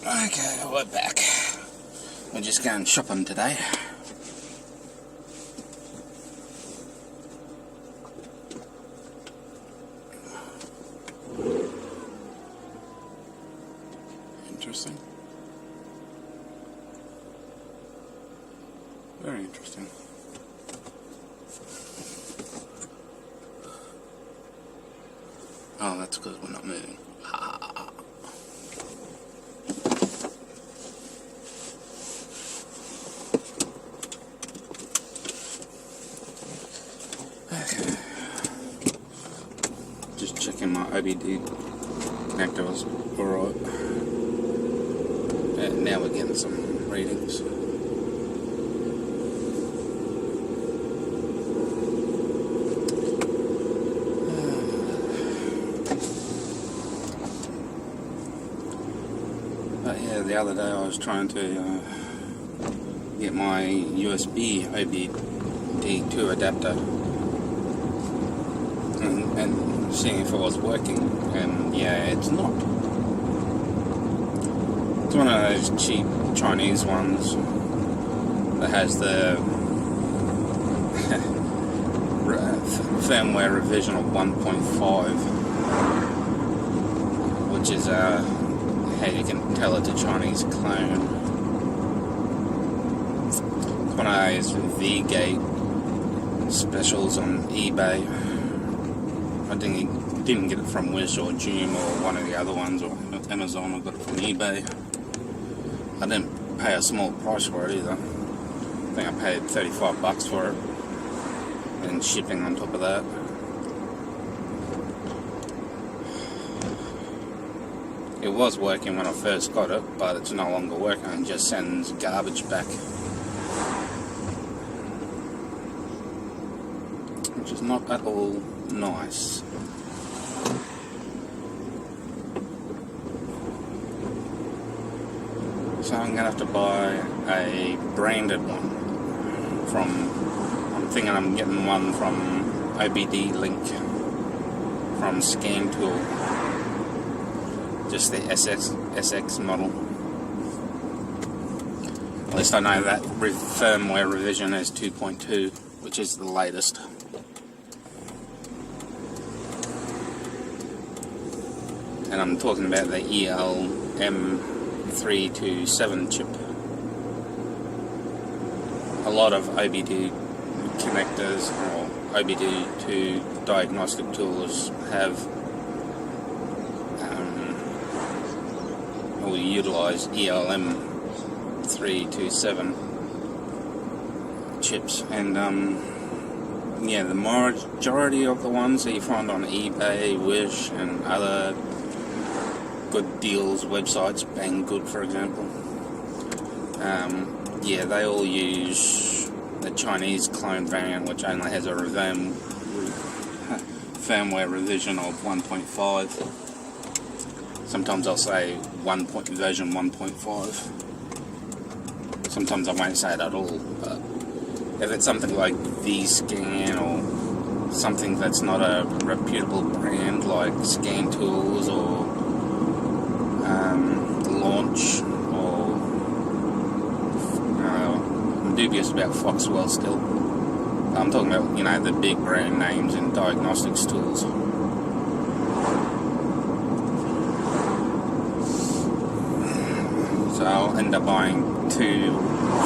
Okay, we're back. We're just going shopping today. Interesting. Very interesting. Oh, that's because we're not moving. Okay. Just checking my OBD connector was alright. And now we're getting some readings. But yeah, the other day I was trying to get my USB OBD2 adapter and seeing if it was working, and yeah, it's not. It's one of those cheap Chinese ones that has the firmware revision of 1.5, which is how you can tell it's a Chinese clone. It's one of those V-Gate specials on eBay. I didn't get it from Wish or Joom or one of the other ones, or Amazon. I got it from eBay. I didn't pay a small price for it either. I think I paid $35 for it, and shipping on top of that. It was working when I first got it, but it's no longer working and just sends garbage back, which is not at all nice. So I'm gonna have to buy a branded one I'm thinking I'm getting one from OBD Link from Scan Tool, just the SX model. At least I know that firmware revision is 2.2, which is the latest. And I'm talking about the ELM327 chip. A lot of OBD connectors or OBD2 diagnostic tools have will utilize ELM327 chips, and yeah, the majority of the ones that you find on eBay, Wish, and other good deals websites, Banggood for example, yeah, they all use the Chinese clone variant, which only has a firmware revision of 1.5. Sometimes I'll say version 1.5. Sometimes I won't say it at all. But if it's something like vScan or something that's not a reputable brand like Scan Tools or Launch, or I'm dubious about Foxwell still. I'm talking about, you know, the big brand names in diagnostics tools. So I'll end up buying two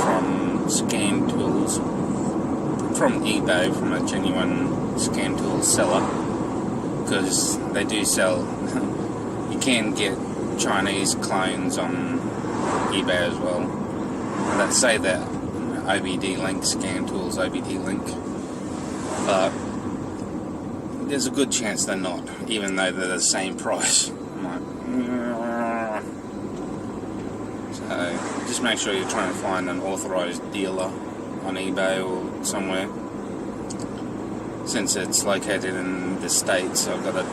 from Scan Tools, from eBay, from a genuine Scan Tools seller, because they do sell, you can get Chinese clones on eBay as well. And let's say that OBD Link, Scan Tools, OBD Link, but there's a good chance they're not, even though they're the same price. I'm like, so just make sure you're trying to find an authorized dealer on eBay or somewhere. Since it's located in the States, I've got to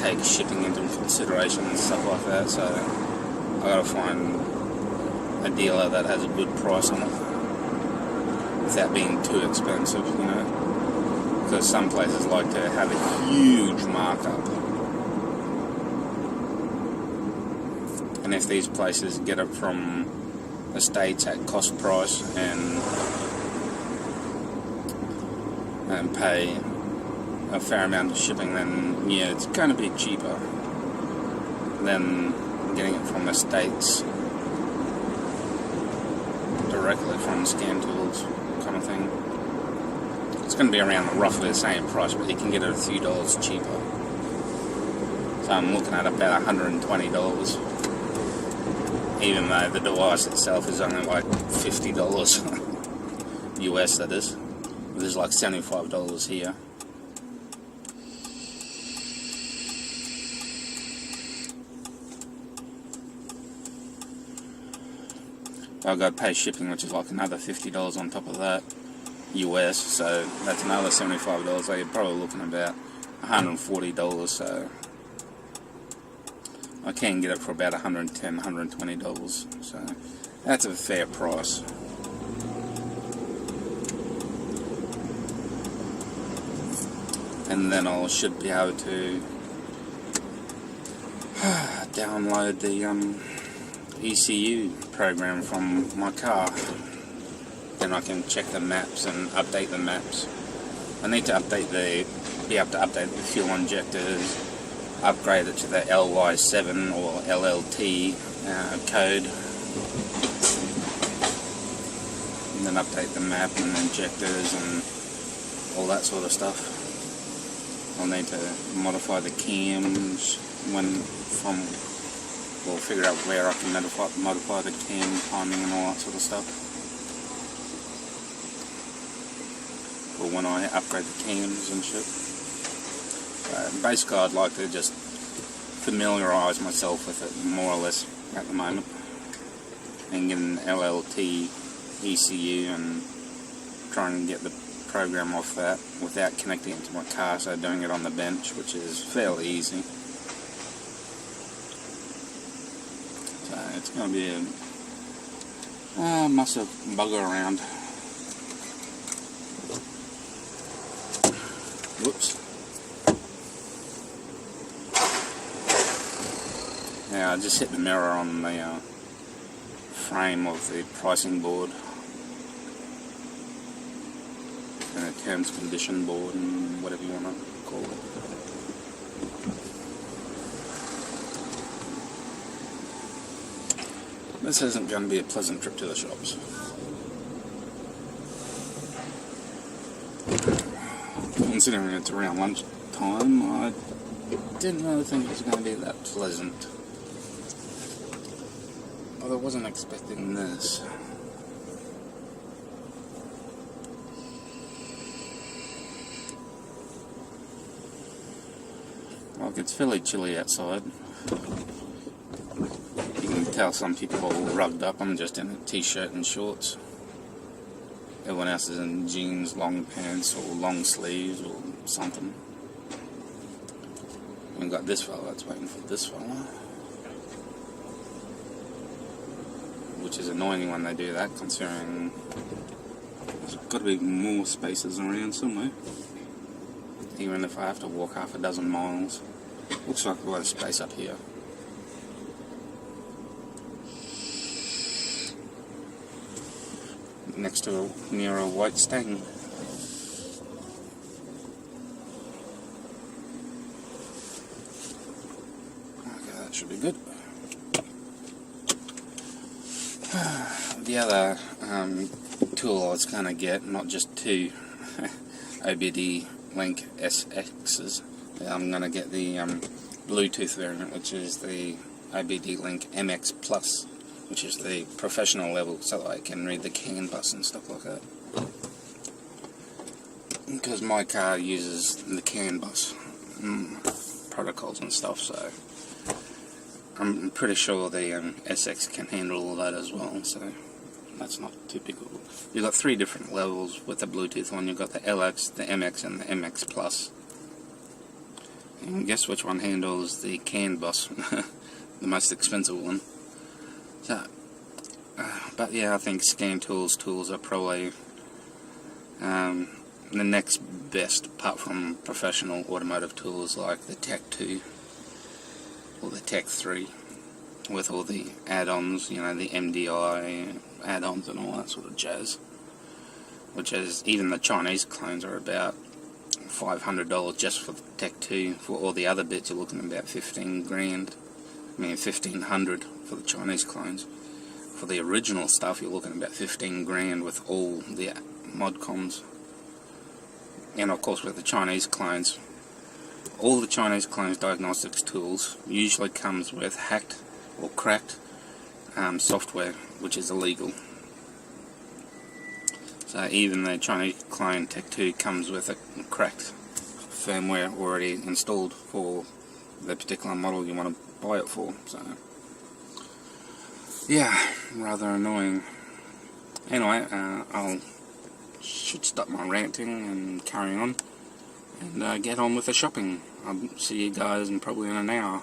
take shipping into consideration and stuff like that, so I've got to find a dealer that has a good price on it without being too expensive, you know, because some places like to have a huge markup. And if these places get it from the States at cost price and pay a fair amount of shipping, then yeah, it's going to be cheaper than getting it from the States directly from Scan Tools kind of thing. It's going to be around roughly the same price, but you can get it a few dollars cheaper. So I'm looking at about $120, even though the device itself is only like $50 US, that is. There's like $75 here. I've got to pay shipping, which is like another $50 on top of that US, so that's another $75. So you're probably looking at about $140, so I can get it for about $110, $120, so that's a fair price. And then I should be able to download the ECU program from my car. Then I can check the maps and update the maps. I need to be able to update the fuel injectors, upgrade it to the LY7 or LLT code, and then update the map and injectors and all that sort of stuff. I'll need to modify the cams we'll figure out where I can modify the cam timing and all that sort of stuff. Or when I upgrade the cams and shit. Basically, I'd like to just familiarise myself with it more or less at the moment, and get an LLT ECU and try and get the program off that without connecting it to my car, so doing it on the bench, which is fairly easy. So it's going to be a massive bugger around. Whoops. Yeah, I just hit the mirror on the frame of the pricing board and a terms condition board and whatever you want to call it. This isn't going to be a pleasant trip to the shops. Considering it's around lunchtime, I didn't really think it was going to be that pleasant. But I wasn't expecting this. Like, it's fairly chilly outside. You can tell some people are all rugged up. I'm just in a t-shirt and shorts. Everyone else is in jeans, long pants, or long sleeves, or something. We've got this fella that's waiting for this fella. Which is annoying when they do that, considering there's got to be more spaces around somewhere. Even if I have to walk half a dozen miles. Looks like a lot of space up here. Next to near a white stang. Okay, that should be good. The other tool I was going to get, not just two OBD Link SXs, I'm going to get the Bluetooth variant, which is the OBD Link MX Plus, which is the professional level, so that I can read the CAN bus and stuff like that. Because my car uses the CAN bus protocols and stuff, so I'm pretty sure the SX can handle all that as well, so that's not typical. You've got three different levels with the Bluetooth one. You've got the LX, the MX, and the MX Plus. And guess which one handles the CAN bus? The most expensive one. So, but yeah, I think Scan Tools are probably the next best, apart from professional automotive tools like the Tech 2 or the Tech 3. with all the add-ons, you know, the MDI add-ons and all that sort of jazz. Which is, even the Chinese clones are about $500 just for the Tech 2. For all the other bits, you're looking at about 15 grand. I mean, 1500 for the Chinese clones. For the original stuff, you're looking at about 15 grand with all the mod comms. And of course, with the Chinese clones, all the Chinese clones diagnostics tools usually comes with hacked or cracked software, which is illegal. So even the Chinese clone Tech 2 comes with a cracked firmware already installed for the particular model you want to buy it for. So yeah, rather annoying. Anyway, I'll should stop my ranting and carry on and get on with the shopping. I'll see you guys in probably in an hour.